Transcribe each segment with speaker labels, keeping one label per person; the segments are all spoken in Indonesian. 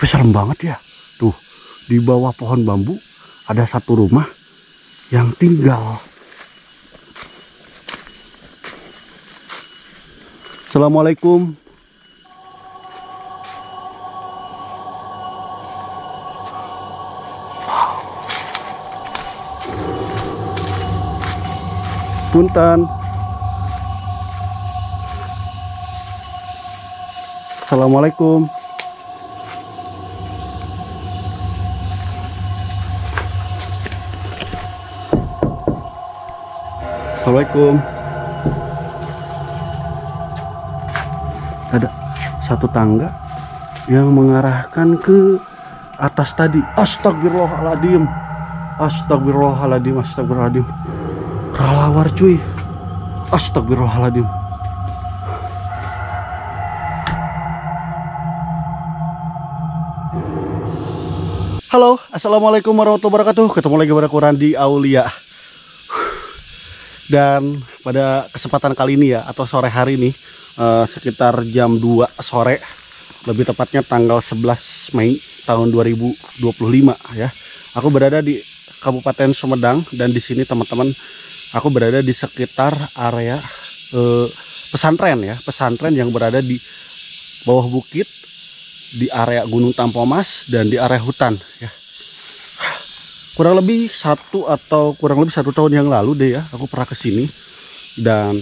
Speaker 1: Tapi serem banget ya. Tuh, di bawah pohon bambu ada satu rumah yang tinggal. Assalamualaikum. Punten. Assalamualaikum. Assalamualaikum. Ada satu tangga yang mengarahkan ke atas tadi. Astagfirullahaladzim. Astagfirullahaladzim. Astagfirullahaladzim. Kelawar cuy. Astagfirullahaladzim. Halo, assalamualaikum warahmatullahi wabarakatuh. Ketemu lagi pada Randi Aulia. Dan pada kesempatan kali ini ya, atau sore hari ini, sekitar jam 2 sore, lebih tepatnya tanggal 11 Mei tahun 2025 ya. Aku berada di Kabupaten Sumedang, dan di sini teman-teman, aku berada di sekitar area pesantren ya, pesantren yang berada di bawah bukit, di area Gunung Tampomas, dan di area hutan ya. Kurang lebih kurang lebih satu tahun yang lalu deh ya, aku pernah kesini, dan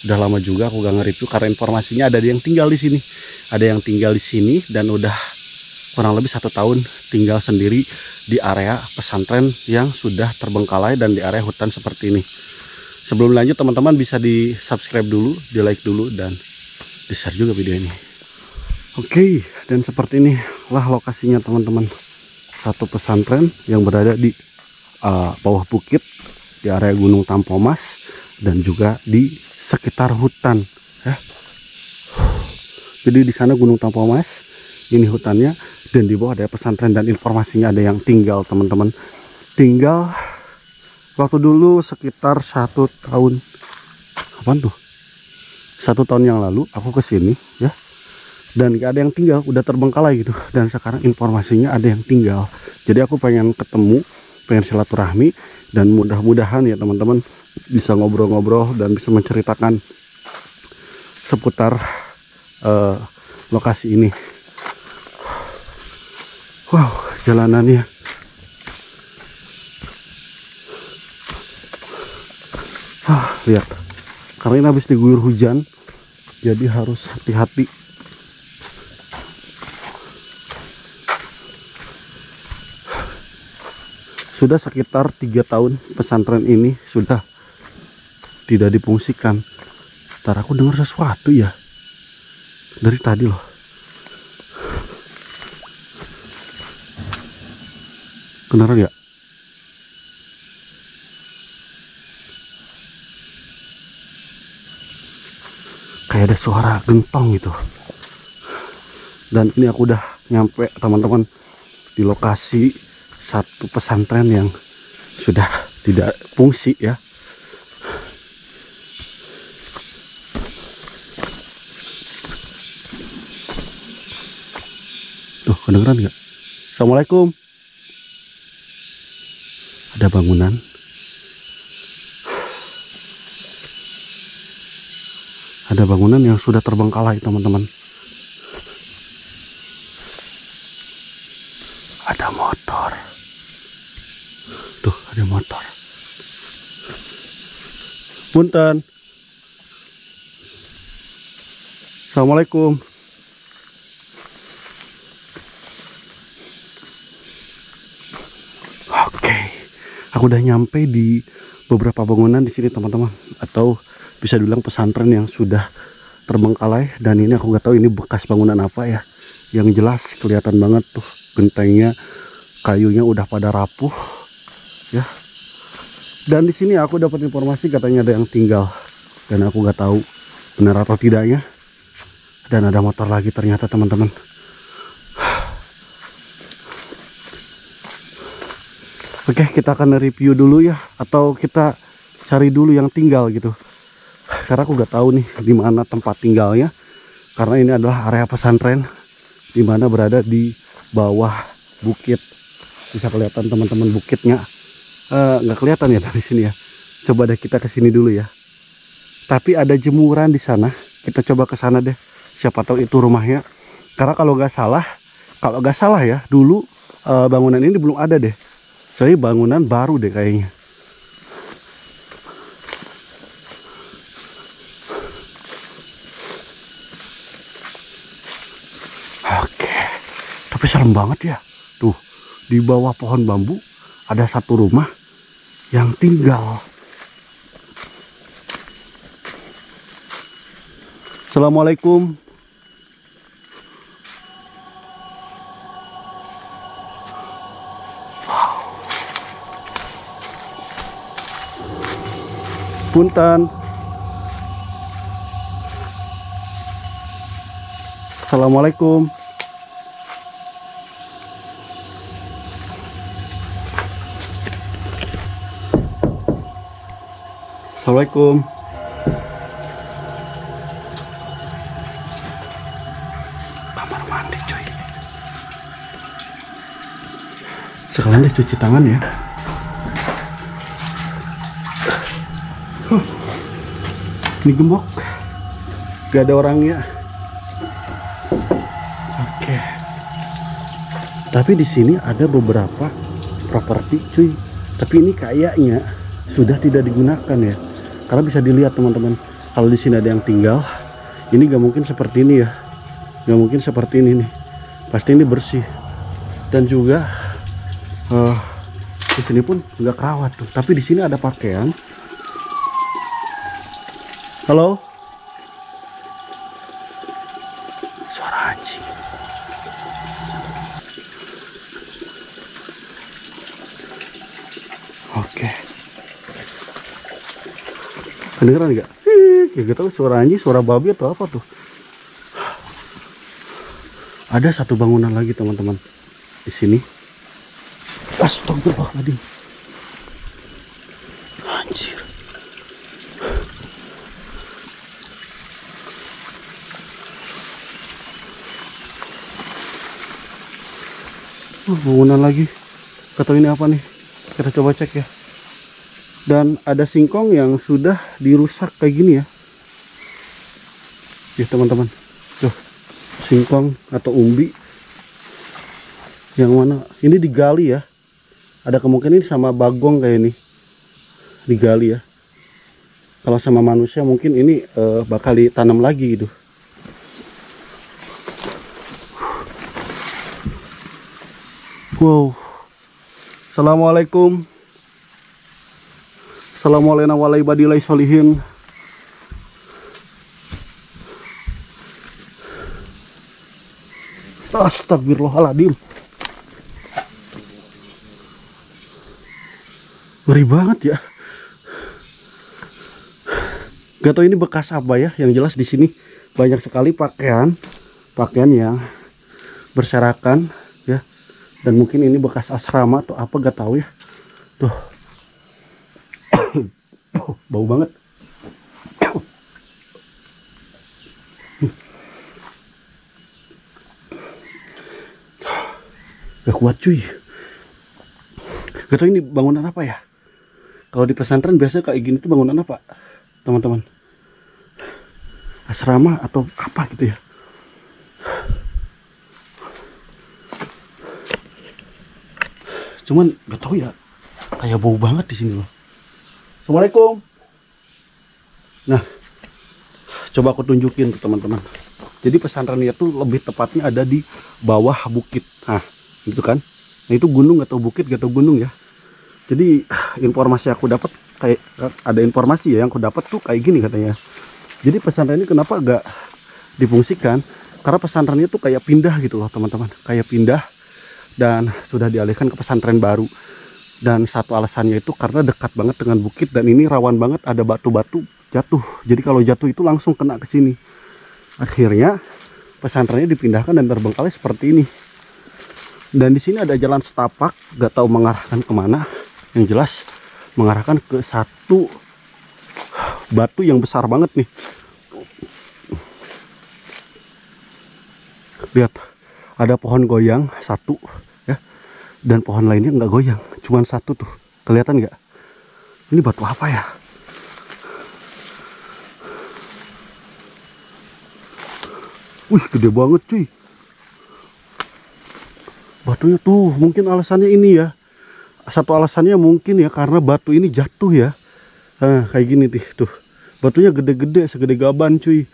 Speaker 1: udah lama juga aku gak nge-review karena informasinya ada yang tinggal di sini, dan udah kurang lebih 1 tahun tinggal sendiri di area pesantren yang sudah terbengkalai dan di area hutan seperti ini. Sebelum lanjut teman-teman, bisa di subscribe dulu, di like dulu, dan di share juga video ini. Oke, dan seperti inilah lokasinya teman-teman. Satu pesantren yang berada di bawah bukit, di area Gunung Tampomas, dan juga di sekitar hutan ya. Jadi di sana Gunung Tampomas, ini hutannya, dan di bawah ada pesantren, dan informasinya ada yang tinggal teman-teman. Tinggal waktu dulu sekitar 1 tahun, kapan tuh? 1 tahun yang lalu aku kesini ya. Dan gak ada yang tinggal, udah terbengkalai gitu. Dan sekarang informasinya ada yang tinggal. Jadi aku pengen ketemu, pengen silaturahmi, dan mudah-mudahan ya teman-teman bisa ngobrol-ngobrol dan bisa menceritakan seputar lokasi ini. Wow, jalanannya. Lihat, karena ini habis diguyur hujan, jadi harus hati-hati. Sudah sekitar 3 tahun pesantren ini sudah tidak difungsikan. Ntar aku dengar sesuatu ya dari tadi loh. Beneran ya? Kayak ada suara gentong gitu. Dan ini aku udah nyampe teman-teman di lokasi satu pesantren yang sudah tidak fungsi ya. Tuh, kedengeran nggak? Assalamualaikum. Ada bangunan. Ada bangunan yang sudah terbengkalai teman-teman. Ada motor. Tuh, ada motor. Punten. Assalamualaikum. Oke, aku udah nyampe di beberapa bangunan di sini teman-teman, atau bisa dibilang pesantren yang sudah terbengkalai. Dan ini aku nggak tahu ini bekas bangunan apa ya. Yang jelas kelihatan banget tuh gentengnya, kayunya udah pada rapuh ya. Dan di sini aku dapat informasi katanya ada yang tinggal, dan aku nggak tahu benar atau tidaknya. Dan ada motor lagi ternyata teman-teman. Oke, kita akan review dulu ya, atau kita cari dulu yang tinggal gitu. Karena aku nggak tahu nih di mana tempat tinggalnya, karena ini adalah area pesantren di mana berada di bawah bukit. Bisa kelihatan teman-teman bukitnya. Nggak kelihatan ya dari sini ya. Coba deh kita ke sini dulu ya. Tapi ada jemuran di sana. Kita coba ke sana deh. Siapa tahu itu rumahnya. Karena kalau nggak salah ya, dulu bangunan ini belum ada deh. Soalnya bangunan baru deh kayaknya. Oke, tapi serem banget ya. Tuh, di bawah pohon bambu ada satu rumah yang tinggal. Assalamualaikum. Punten. Assalamualaikum. Assalamualaikum. Kamar mandi cuy. Sekalian deh cuci tangan ya. Ini gembok, gak ada orangnya. Oke. Tapi di sini ada beberapa properti cuy. Tapi ini kayaknya sudah tidak digunakan ya. Karena bisa dilihat teman-teman, kalau di sini ada yang tinggal, ini gak mungkin seperti ini ya. Gak mungkin seperti ini nih. Pasti ini bersih. Dan juga di sini pun nggak kerawat tuh. Tapi di sini ada pakaian. Halo. Suara anjing. Oke. Kedengeran nggak? Ya gak tahu suara anjing, suara babi atau apa tuh. Ada satu bangunan lagi teman-teman di sini. Astagfirullahaladzim. Anjir. Bangunan lagi. Gak tahu ini apa nih. Kita coba cek ya. Dan ada singkong yang sudah dirusak kayak gini ya. Ya teman-teman. Tuh. Singkong atau umbi. Yang mana? Ini digali ya. Ada kemungkinan ini sama bagong kayak ini. Digali ya. Kalau sama manusia mungkin ini bakal ditanam lagi gitu. Wow. Assalamualaikum. Assalamualaikum warahmatullahi wabarakatuh. Astagfirullahaladzim. Ngeri banget ya. Gak tau ini bekas apa ya. Yang jelas di sini banyak sekali pakaian yang berserakan ya. Dan mungkin ini bekas asrama atau apa gak tahu ya. Tuh. Bau banget. Gak kuat cuy. Gak tau ini bangunan apa ya. Kalau di pesantren biasanya kayak gini tuh bangunan apa teman-teman? Asrama atau apa gitu ya. Cuman gak tahu ya, kayak bau banget di sini loh. Assalamualaikum. Nah, coba aku tunjukin tuh teman-teman. Jadi pesantrennya tuh lebih tepatnya ada di bawah bukit. Nah, gitu kan. Nah, itu gunung atau bukit atau gunung ya. Jadi informasi aku dapat kayak ada informasi ya yang aku dapat tuh kayak gini katanya. Jadi pesantren ini kenapa gak difungsikan? Karena pesantrennya tuh kayak pindah gitu loh teman-teman. Kayak pindah dan sudah dialihkan ke pesantren baru. Dan satu alasannya itu karena dekat banget dengan bukit dan ini rawan banget ada batu-batu jatuh. Jadi kalau jatuh itu langsung kena ke sini. Akhirnya pesantrennya dipindahkan dan terbengkalai seperti ini. Dan di sini ada jalan setapak, gak tahu mengarahkan kemana. Yang jelas mengarahkan ke satu batu yang besar banget nih. Lihat, ada pohon goyang satu ya, dan pohon lainnya nggak goyang, cuman satu tuh. Kelihatan nggak? Ini batu apa ya? Wih, gede banget cuy. Batunya tuh, mungkin alasannya ini ya. Satu alasannya mungkin ya karena batu ini jatuh ya. Nah, kayak gini tuh. Batunya gede-gede, segede gaban cuy.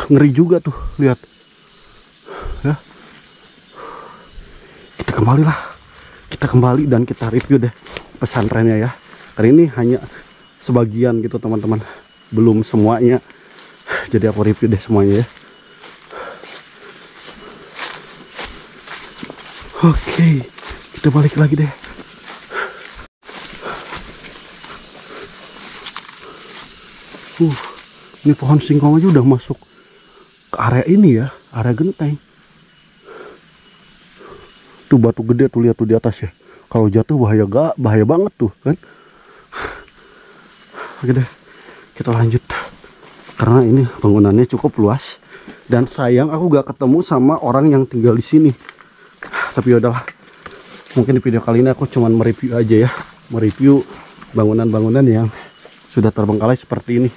Speaker 1: Ngeri juga tuh, lihat. Ya. Kita kembali dan kita review deh pesantrennya ya. Karena ini hanya sebagian gitu teman-teman, belum semuanya. Jadi aku review deh semuanya ya. Oke, kita balik lagi deh. Ini pohon singkong aja udah masuk ke area ini ya, area genteng. Tuh batu gede tuh, lihat tuh di atas ya. Kalau jatuh bahaya banget tuh kan. Oke deh, kita lanjut. Karena ini bangunannya cukup luas dan sayang aku gak ketemu sama orang yang tinggal di sini. Tapi yaudahlah, mungkin di video kali ini aku cuman mereview aja ya, mereview bangunan-bangunan yang sudah terbengkalai seperti ini.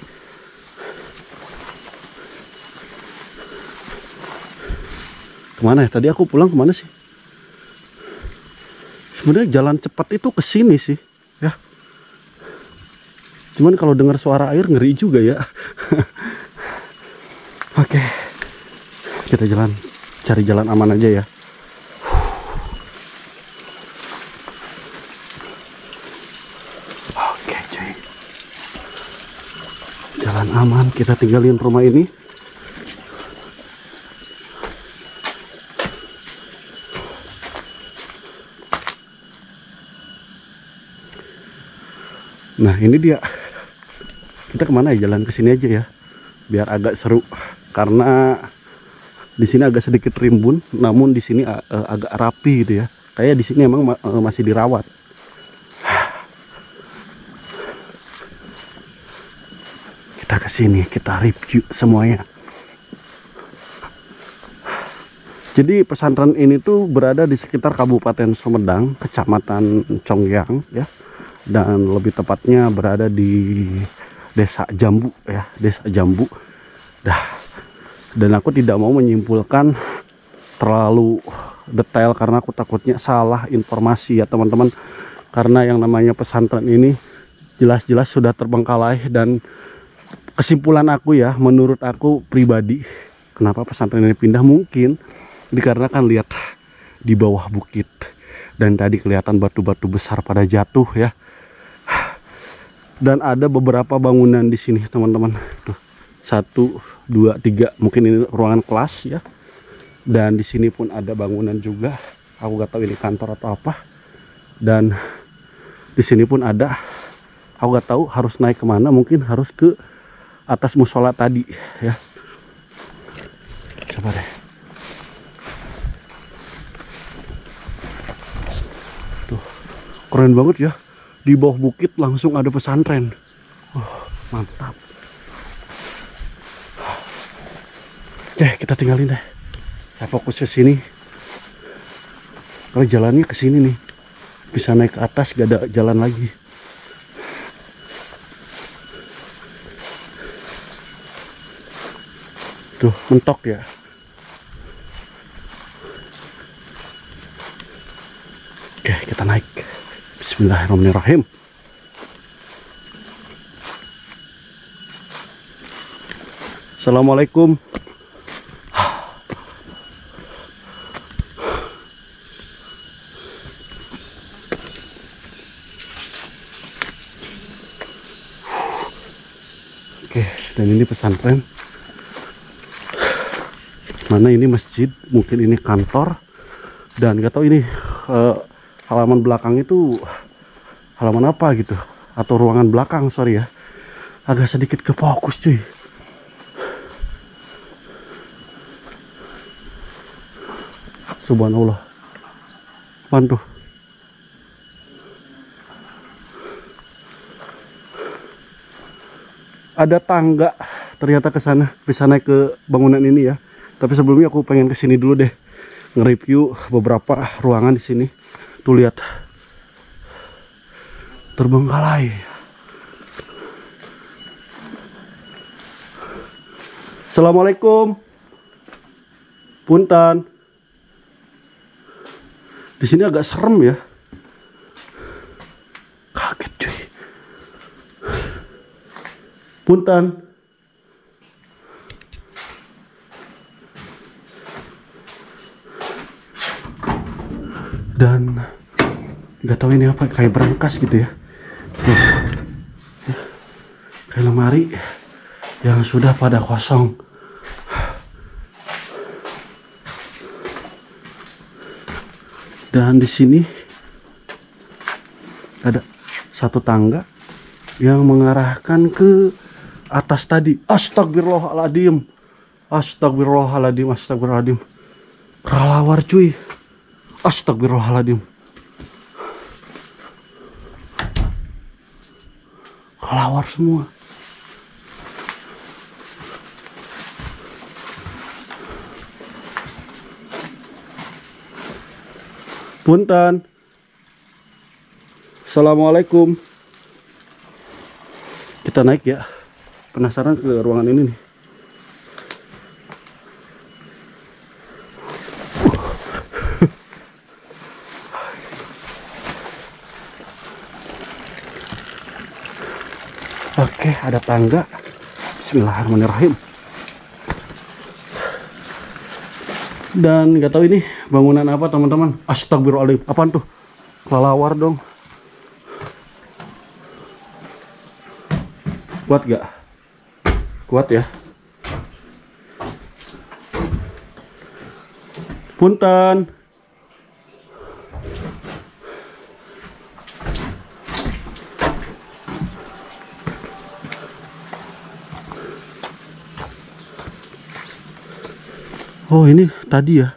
Speaker 1: Kemana ya? Tadi aku pulang kemana sih? Sebenarnya jalan cepat itu ke sini sih, ya. Cuman kalau dengar suara air ngeri juga ya. Oke, kita cari jalan aman aja ya. Oke cuy, jalan aman, kita tinggalin rumah ini. Nah ini dia, kita kemana ya? Jalan ke sini aja ya, biar agak seru. Karena di sini agak sedikit rimbun, namun di sini agak rapi gitu ya. Kayak di sini emang masih dirawat. Kita ke sini, kita review semuanya. Jadi pesantren ini tuh berada di sekitar Kabupaten Sumedang, Kecamatan Congyang ya. Dan lebih tepatnya berada di Desa Jambu ya, Desa Jambu. Dan aku tidak mau menyimpulkan terlalu detail karena aku takutnya salah informasi ya teman-teman. Karena yang namanya pesantren ini jelas-jelas sudah terbengkalai, dan kesimpulan aku ya, menurut aku pribadi, kenapa pesantren ini pindah mungkin dikarenakan lihat di bawah bukit dan tadi kelihatan batu-batu besar pada jatuh ya. Dan ada beberapa bangunan di sini teman-teman. Tuh, 1, 2, 3, mungkin ini ruangan kelas ya. Dan di sini pun ada bangunan juga. Aku gak tahu ini kantor atau apa. Dan di sini pun ada. Aku gak tahu harus naik kemana. Mungkin harus ke atas musola tadi ya. Coba deh. Tuh, keren banget ya. Di bawah bukit langsung ada pesantren. Mantap. Oke, kita tinggalin deh. Saya fokus ke sini. Kalau jalannya ke sini nih, bisa naik ke atas, gak ada jalan lagi. Tuh, mentok ya. Oke, kita naik. Bismillahirrahmanirrahim. Assalamualaikum. Oke, dan ini pesantren. Mana ini masjid, mungkin ini kantor, dan gak tahu ini halaman belakang itu halaman apa gitu, atau ruangan belakang, sorry ya, agak sedikit ke fokus cuy. Subhanallah, pantuh. Ada tangga ternyata ke sana, bisa naik ke bangunan ini ya. Tapi sebelumnya aku pengen ke sini dulu deh, nge-review beberapa ruangan di sini. Tuh lihat, terbengkalai. Assalamualaikum. Punten. Di sini agak serem ya. Kaget cuy. Punten. Dan nggak tahu ini apa, kayak berangkas gitu ya. Tuh. Kayak lemari yang sudah pada kosong. Dan di sini ada satu tangga yang mengarahkan ke atas tadi. Astagfirullahaladzim. Astagfirullahaladzim. Astagfirullahaladzim. Kelawar cuy. Astagfirullahaladzim. Kelawar semua. Punten. Assalamualaikum. Kita naik ya. Penasaran ke ruangan ini nih. Oke, ada tangga. Bismillahirrahmanirrahim. Dan nggak tahu ini bangunan apa teman-teman. Astagfirullahaladzim. Apaan tuh? Kelelawar dong. Kuat gak? Kuat ya. Punten. Oh ini tadi ya,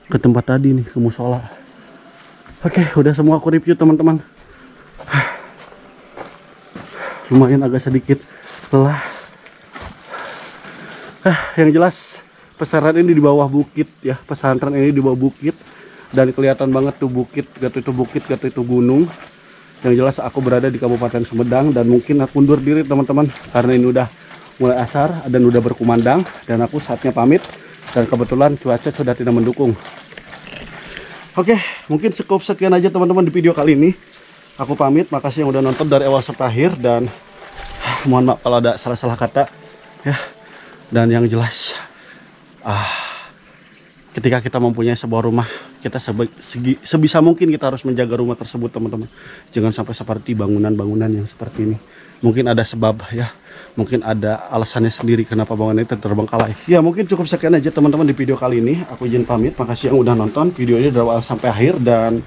Speaker 1: ke tempat tadi nih, ke musola. Oke, udah semua aku review teman-teman. Lumayan agak sedikit lelah. Yang jelas pesantren ini di bawah bukit ya, pesantren ini di bawah bukit. Dan kelihatan banget tuh bukit, gak itu bukit, gak itu gunung. Yang jelas aku berada di Kabupaten Sumedang. Dan mungkin aku undur diri teman-teman, karena ini udah mulai asar dan udah berkumandang. Dan aku saatnya pamit. Dan kebetulan cuaca sudah tidak mendukung. Oke, mungkin cukup sekian aja teman-teman di video kali ini. Aku pamit, makasih yang udah nonton dari awal sampai akhir. Dan mohon maaf kalau ada salah-salah kata ya. Dan yang jelas ketika kita mempunyai sebuah rumah, kita sebisa mungkin kita harus menjaga rumah tersebut teman-teman. Jangan sampai seperti bangunan-bangunan yang seperti ini. Mungkin ada sebab ya, mungkin ada alasannya sendiri kenapa bangunan itu terbengkalai. Ya mungkin cukup sekian aja teman-teman di video kali ini. Aku izin pamit, makasih yang udah nonton videonya dari awal sampai akhir. Dan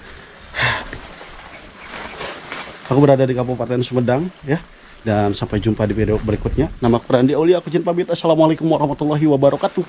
Speaker 1: aku berada di Kabupaten Sumedang ya. Dan sampai jumpa di video berikutnya. Nama aku Randy Aulia, aku izin pamit. Assalamualaikum warahmatullahi wabarakatuh.